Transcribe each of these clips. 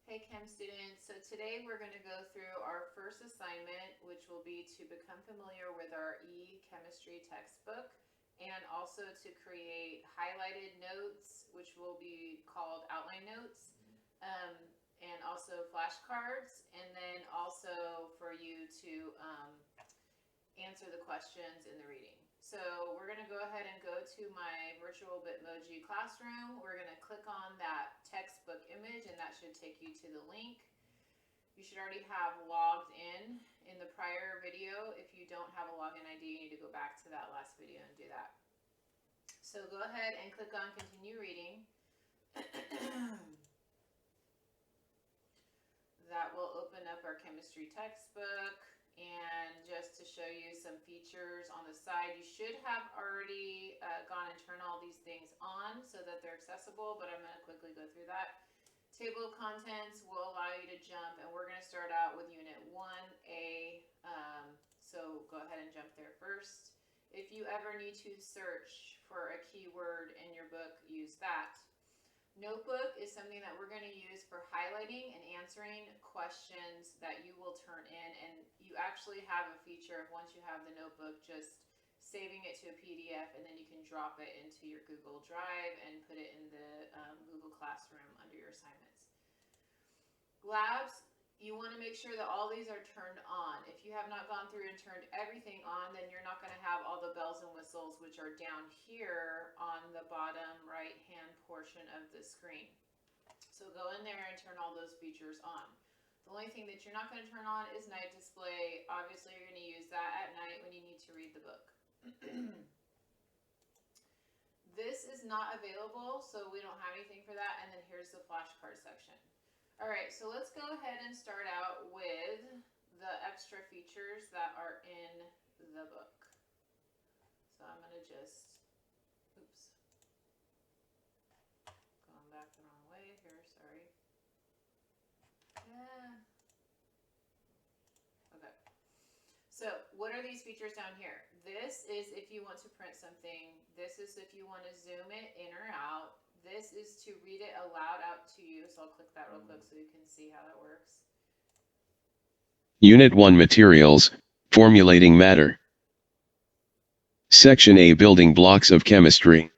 Hey Chem students, so today we're going to go through our first assignment, which will be to become familiar with our e-chemistry textbook and also to create highlighted notes, which will be called outline notes, um, and also flashcards, and then also for you to answer the questions in the reading. So we're going to go ahead and go to my virtual Bitmoji classroom. We're going to click on that textbook image and that should take you to the link. You should already have logged in the prior video. If you don't have a login ID, you need to go back to that last video and do that. So go ahead and click on continue reading. That will open up our chemistry textbook. And just to show you some features on the side, you should have already gone and turned all these things on so that they're accessible, but I'm going to quickly go through that. Table of contents will allow you to jump, and we're going to start out with Unit 1A, so go ahead and jump there first. If you ever need to search for a keyword in your book, use that. Notebook is something that we're going to use for highlighting and answering questions that you will turn in, and you actually have a feature of once you have the notebook, just saving it to a PDF, and then you can drop it into your Google Drive and put it in the Google Classroom under your assignments. Labs, you want to make sure that all these are turned on. If you have not gone through and turned everything on, then you're not going to have all the bells and whistles, which are down here on the bottom right hand portion of the screen. So go in there and turn all those features on. The only thing that you're not going to turn on is night display. Obviously, you're going to use that at night when you need to read the book. This is not available, so we don't have anything for that. And then here's the flashcard section. All right, so let's go ahead and start out with the extra features that are in the book. So I'm going to just, going back the wrong way here, sorry. Yeah. Okay. So what are these features down here? This is if you want to print something. This is if you want to zoom it in or out. This is to read it aloud out to you. So I'll click that real quick so you can see how that works. Unit 1 Materials, Formulating Matter. Section A Building Blocks of Chemistry.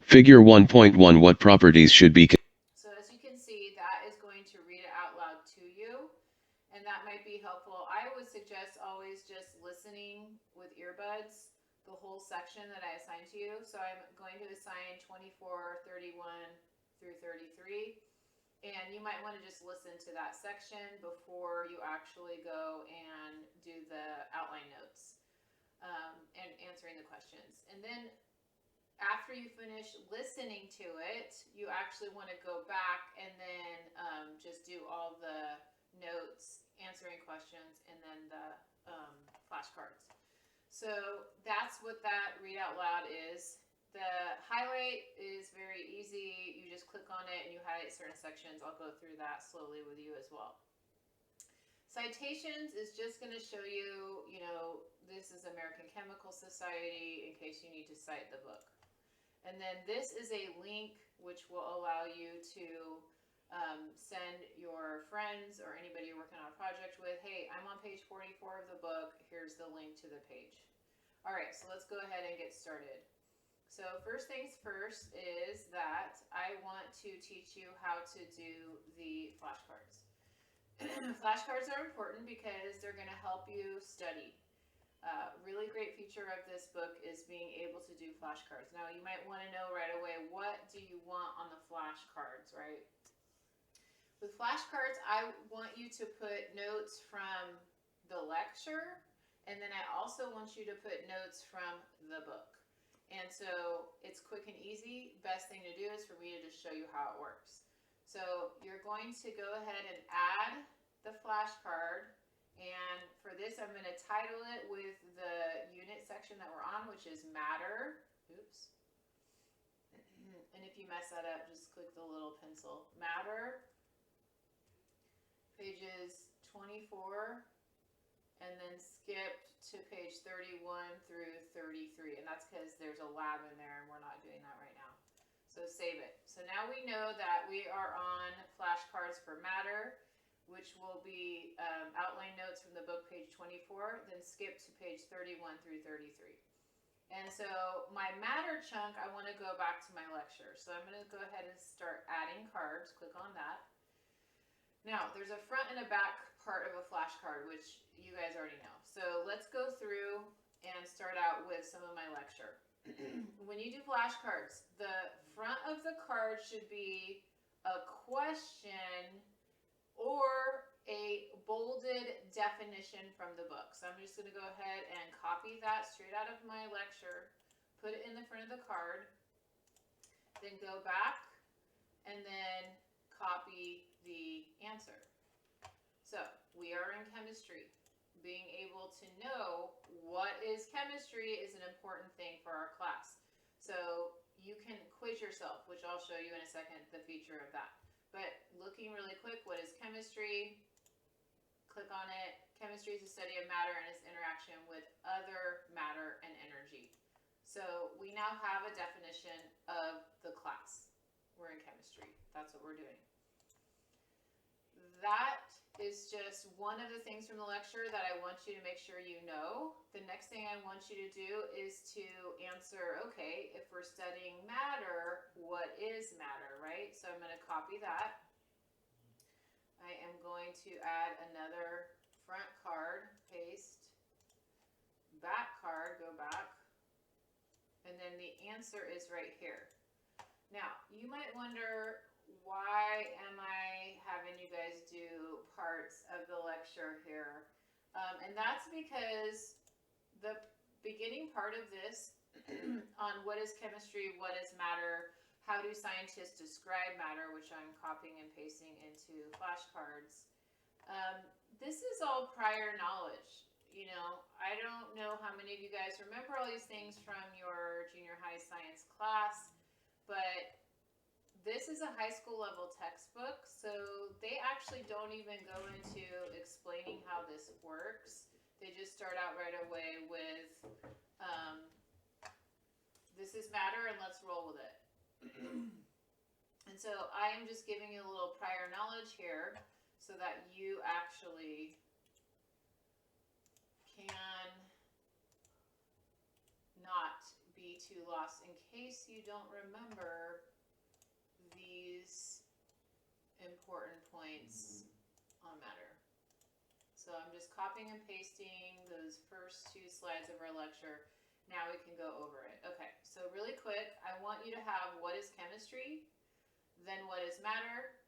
Figure 1.1 What properties should be. So as you can see, that is going to read it out loud to you, and that might be helpful. I would suggest always just listening with earbuds the whole section that I assigned to you. So I'm going to assign 24, 31 through 33. And you might want to just listen to that section before you actually go and do the outline notes and answering the questions. And then after you finish listening to it, you actually want to go back and then just do all the notes, answering questions, and then the flashcards. So that's what that read out loud is. The highlight is very easy. You just click on it and you highlight certain sections. I'll go through that slowly with you as well. Citations is just going to show you, this is American Chemical Society in case you need to cite the book. And then this is a link which will allow you to send your friends or anybody you're working on a project with, hey, I'm on page 44 of the book. Here's the link to the page. All right, so let's go ahead and get started. So first things first is that I want to teach you how to do the flashcards. Flashcards are important because they're going to help you study. Really great feature of this book is being able to do flashcards. Now you might want to know right away, what do you want on the flashcards, right? With flashcards, I want you to put notes from the lecture, and then I also want you to put notes from the book. And so it's quick and easy. Best thing to do is for me to just show you how it works. So you're going to go ahead and add the flashcard. And for this, I'm going to title it with the unit section that we're on, which is Matter. Oops. And if you mess that up, just click the little pencil. Matter. Pages 24. And then skip to page 31 through 33. And that's because there's a lab in there and we're not doing that right now. So So save it. So now we know that we are on flashcards for matter, which will be outline notes from the book, page 24, then skip to page 31 through 33. And so my matter chunk, I want to go back to my lecture. So I'm going to go ahead and start adding cards. Click on that. Now, there's a front and a back part of a flashcard, which you guys already know. So let's go through and start out with some of my lecture. When you do flashcards, the front of the card should be a question or a bolded definition from the book. So I'm just going to go ahead and copy that straight out of my lecture, put it in the front of the card, then go back and then copy the answer. So we are in chemistry. Being able to know what is chemistry is an important thing for our class. So you can quiz yourself, which I'll show you in a second, the feature of that. But looking really quick, what is chemistry? Click on it. Chemistry is the study of matter and its interaction with other matter and energy. So we now have a definition of the class. We're in chemistry. That's what we're doing. That is just one of the things from the lecture that I want you to make sure you know. The next thing I want you to do is to answer, okay, if we're studying matter, what is matter, right? So I'm going to copy that. I am going to add another front card, paste, back card, go back, and then the answer is right here. Now, you might wonder, why am I having you guys do parts of the lecture here? And that's because the beginning part of this on what is chemistry, what is matter, how do scientists describe matter, which I'm copying and pasting into flashcards. This is all prior knowledge. You know, I don't know how many of you guys remember all these things from your junior high science class, but this is a high school level textbook, so they actually don't even go into explaining how this works. They just start out right away with, this is matter and let's roll with it. And so I am just giving you a little prior knowledge here so that you actually can not be too lost in case you don't remember these important points on matter. So I'm just copying and pasting those first two slides of our lecture. Now we can go over it. Okay, so really quick, I want you to have what is chemistry, then what is matter,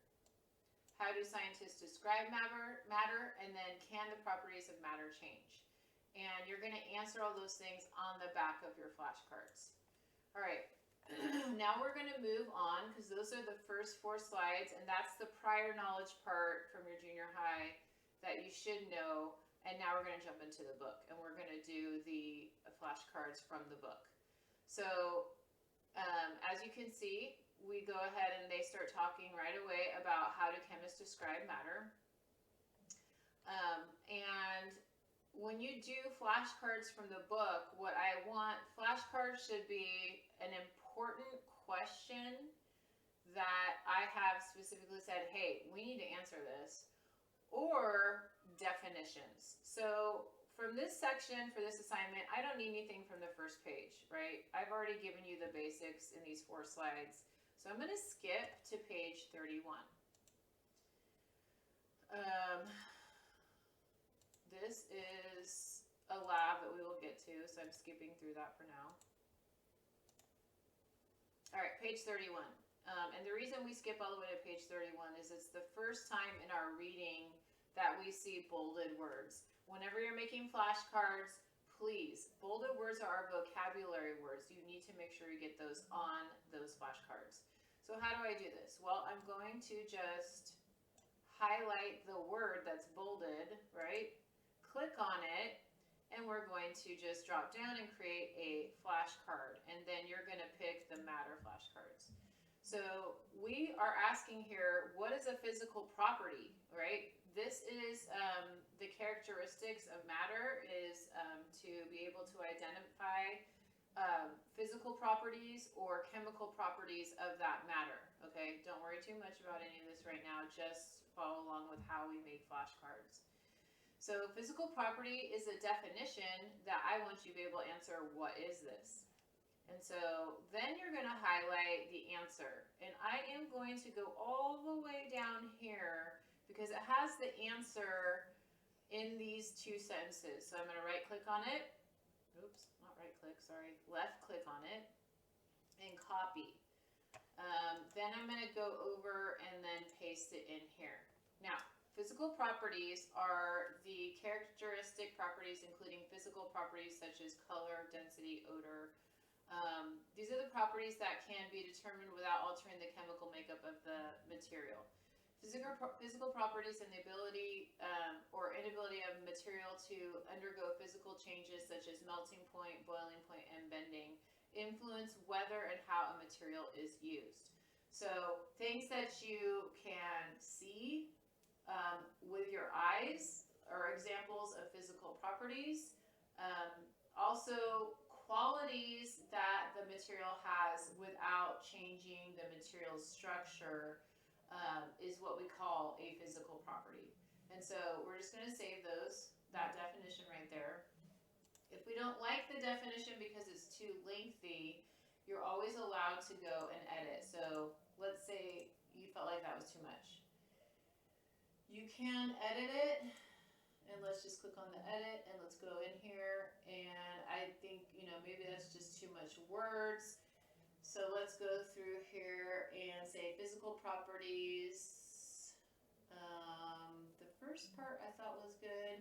how do scientists describe matter, and then can the properties of matter change? And you're going to answer all those things on the back of your flashcards. All right. Now we're going to move on because those are the first 4 slides, and that's the prior knowledge part from your junior high that you should know. And now we're going to jump into the book, and we're going to do the flashcards from the book. So as you can see, we go ahead and they start talking right away about how do chemists describe matter. And when you do flashcards from the book, what I want, flashcards should be an important question that I have specifically said, hey, we need to answer this, or definitions. So from this section, for this assignment, I don't need anything from the first page, right? I've already given you the basics in these 4 slides. So I'm going to skip to page 31. This is a lab that we will get to, so I'm skipping through that for now. All right, page 31. And the reason we skip all the way to page 31 is it's the first time in our reading that we see bolded words. Whenever you're making flashcards, please, bolded words are our vocabulary words. You need to make sure you get those on those flashcards. So how do I do this? Well, I'm going to just highlight the word that's bolded, right? Click on it, and we're going to just drop down and create a flashcard, and then you're going to pick the matter flashcards. So we are asking here, what is a physical property, right? This is the characteristics of matter is to be able to identify physical properties or chemical properties of that matter. Okay, don't worry too much about any of this right now. Just follow along with how we make flashcards. So physical property is a definition that I want you to be able to answer, what is this? And so then you're going to highlight the answer. And I am going to go all the way down here because it has the answer in these two sentences. So I'm going to right click on it. Oops, not right click, sorry. Left click on it and copy. Then I'm going to go over and then paste it in here. Now, physical properties are the characteristic properties, including physical properties such as color, density, odor. These are the properties that can be determined without altering the chemical makeup of the material. Physical properties and the ability or inability of material to undergo physical changes such as melting point, boiling point, and bending influence whether and how a material is used. So things that you can see with your eyes are examples of physical properties. Also, qualities that the material has without changing the material's structure is what we call a physical property. And so we're just going to save that definition right there. If we don't like the definition because it's too lengthy, you're always allowed to go and edit. So let's say you felt like that was too much. You can edit it, and let's just click on the edit, and let's go in here, and I think, maybe that's just too much words. So let's go through here and say physical properties. The first part I thought was good.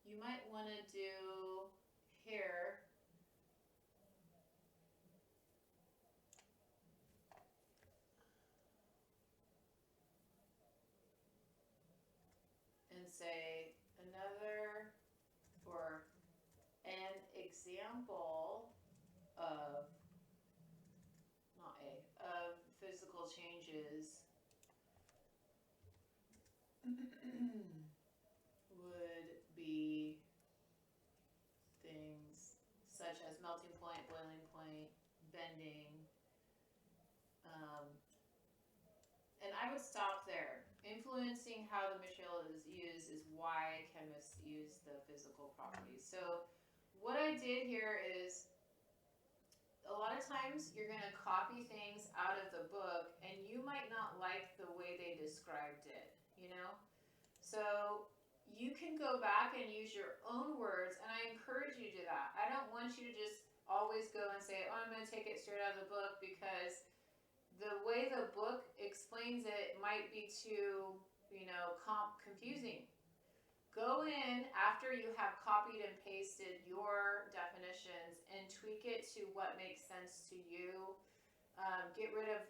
You might want to do here. And say another or an example of physical changes would be things such as melting point, boiling point, bending, and I would stop there. Influencing how the material is used is why chemists use the physical properties. So what I did here is, a lot of times you're going to copy things out of the book and you might not like the way they described it, So you can go back and use your own words, and I encourage you to do that. I don't want you to just always go and say, I'm going to take it straight out of the book, because the way the book explains it might be too, confusing. Go in after you have copied and pasted your definitions and tweak it to what makes sense to you. Get rid of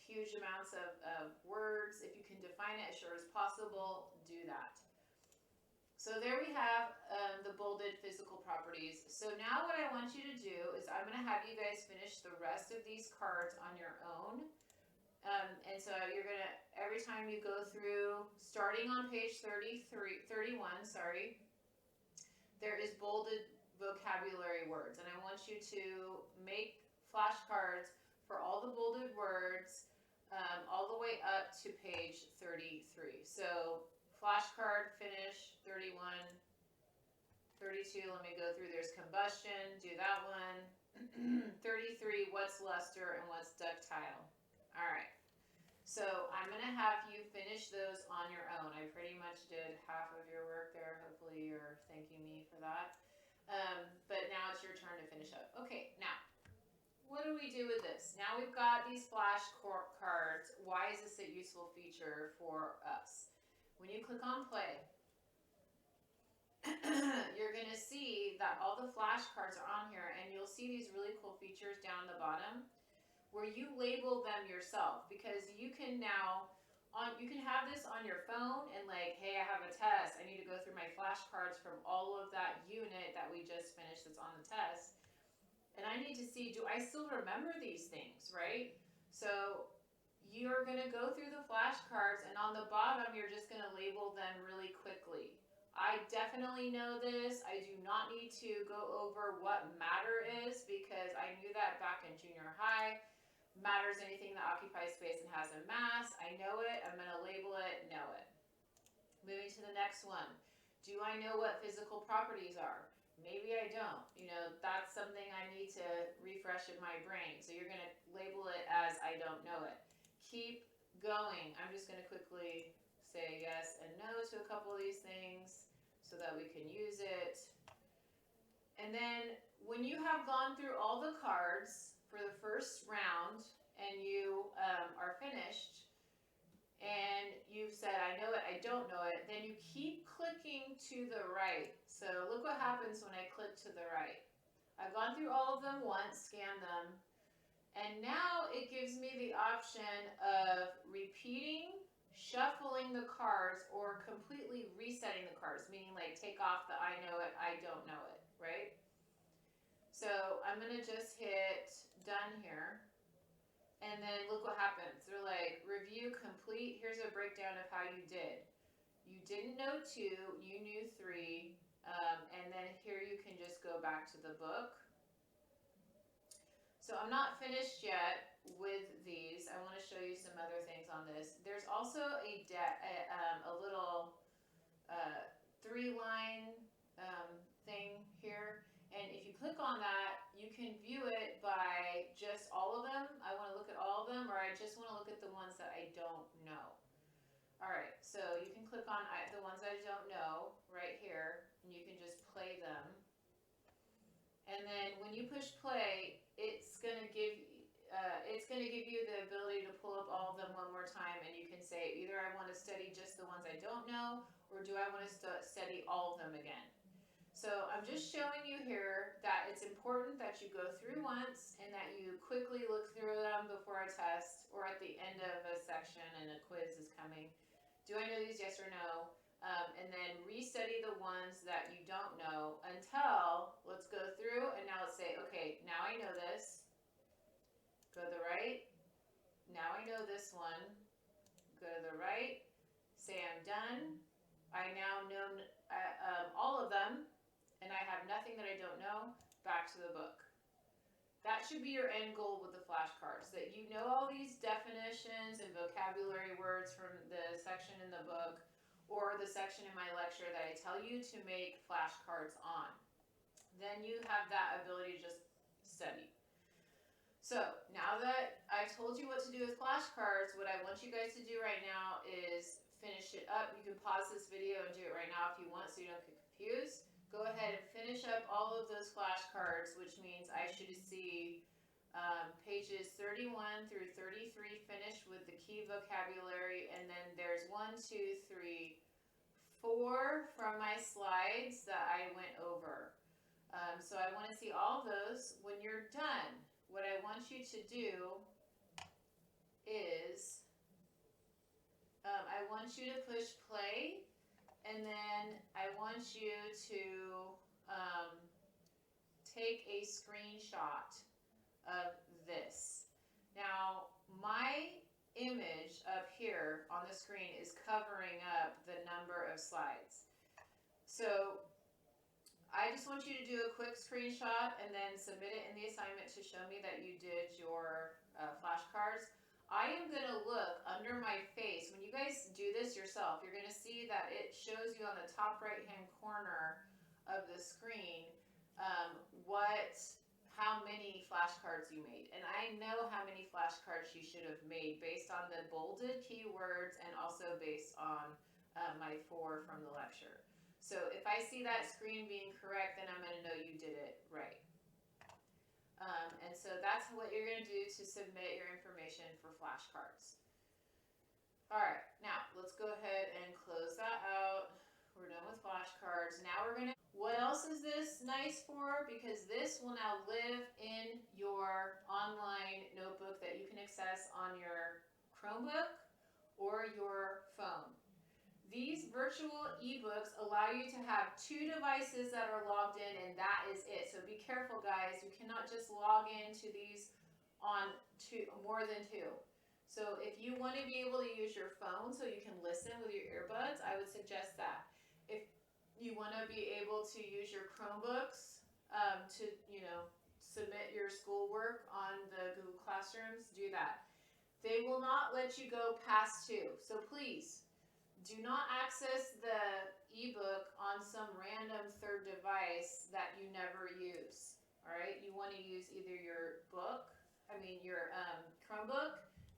huge amounts of words. If you can define it as short as possible, do that. So there we have the bolded physical properties. So now what I want you to do is I'm going to have you guys finish the rest of these cards on your own. And so you're going to, every time you go through, starting on page 31, there is bolded vocabulary words. And I want you to make flashcards for all the bolded words all the way up to page 33. So flashcard, finish, 31, 32, let me go through. There's combustion, do that one. 33, what's luster and what's ductile. All right. So I'm going to have you finish those on your own. I pretty much did half of your work there. Hopefully you're thanking me for that. But now it's your turn to finish up. Okay, now, what do we do with this? Now we've got these flashcards. Why is this a useful feature for us? When you click on play, you're going to see that all the flashcards are on here, and you'll see these really cool features down the bottom where you label them yourself, because you can now, you can have this on your phone and like, hey, I have a test. I need to go through my flashcards from all of that unit that we just finished that's on the test. And I need to see, do I still remember these things, right? So you're going to go through the flashcards, and on the bottom, you're just going to label them really quickly. I I definitely know this. I do not need to go over what matter is because I knew that back in junior high. Matter is anything that occupies space and has a mass. I know it. I'm going to label it, know it. Moving to the next one. Do I know what physical properties are? Maybe I don't. You know, that's something I need to refresh in my brain. So you're going to label it as I don't know it. Keep going. I'm just going to quickly say yes and no to a couple of these things so that we can use it. And then when you have gone through all the cards for the first round and you are finished, and you've said, I know it, I don't know it, then you keep clicking to the right. So look what happens when I click to the right. I've gone through all of them once, scanned them, and now it gives me the option of repeating, shuffling the cards, or completely resetting the cards, meaning like take off the I know it, I don't know it, right? So I'm going to just hit done here. And then look what happens. They're like, review complete. Here's a breakdown of how you did. You didn't know 2, you knew 3. And then here you can just go back to the book. So I'm not finished yet with these. I want to show you some other things on this. There's also a little 3-line thing here. And if you click on that, you can view it by just all of them. I want to look at all of them, or I just want to look at the ones that I don't know. All right, so you can click on the ones I don't know right here, and you can just play them. And then when you push play, it's going to give you the ability to pull up all of them one more time, and you can say either I want to study just the ones I don't know, or do I want to study all of them again. So I'm just showing you here that it's important that you go through once and that you quickly look through them before a test or at the end of a section and a quiz is coming. Do I know these? Yes or no? And then restudy the ones that you don't know until, let's go through and now let's say, okay, now I know this. Go to the right. Now I know this one. Go to the right. Say I'm done. I now know all of them. And I have nothing that I don't know, back to the book. That should be your end goal with the flashcards, that you know all these definitions and vocabulary words from the section in the book or the section in my lecture that I tell you to make flashcards on. Then you have that ability to just study. So now that I've told you what to do with flashcards, what I want you guys to do right now is finish it up. You can pause this video and do it right now if you want so you don't get confused. Go ahead and finish up all of those flashcards, which means I should see pages 31 through 33 finished with the key vocabulary, and then there's 1, 2, 3, 4 from my slides that I went over. So I want to see all those. When you're done, what I want you to do is I want you to push play. And then I want you to take a screenshot of this. Now, my image up here on the screen is covering up the number of slides. So I just want you to do a quick screenshot and then submit it in the assignment to show me that you did your flashcards. I am going to look under my face. When you guys do this yourself, you're going to see that it shows you on the top right-hand corner of the screen how many flashcards you made. And I know how many flashcards you should have made based on the bolded keywords and also based on my 4 from the lecture. So if I see that screen being correct, then I'm going to know you did it right. And so that's what you're going to do to submit your information for flashcards. All right, now let's go ahead and close that out. We're done with flashcards. Now we're going to, what else is this nice for? Because this will now live in your online notebook that you can access on your Chromebook or your phone. These virtual ebooks allow you to have 2 devices that are logged in, and that is it. So be careful, guys. You cannot just log into these on more than 2. So if you want to be able to use your phone so you can listen with your earbuds, I would suggest that. You want to be able to use your Chromebooks to, submit your schoolwork on the Google Classrooms. Do that. They will not let you go past 2. So please, do not access the eBook on some random third device that you never use. All right, you want to use either your your Chromebook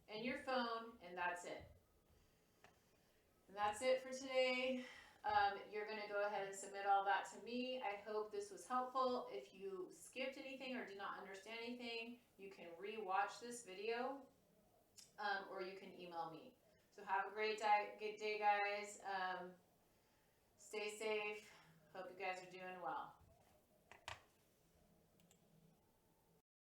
and your phone, and that's it. And that's it for today. You're going to go ahead and submit all that to me. I hope this was helpful. If you skipped anything or did not understand anything, you can re-watch this video, or you can email me. So have a great day guys. Stay safe. Hope you guys are doing well.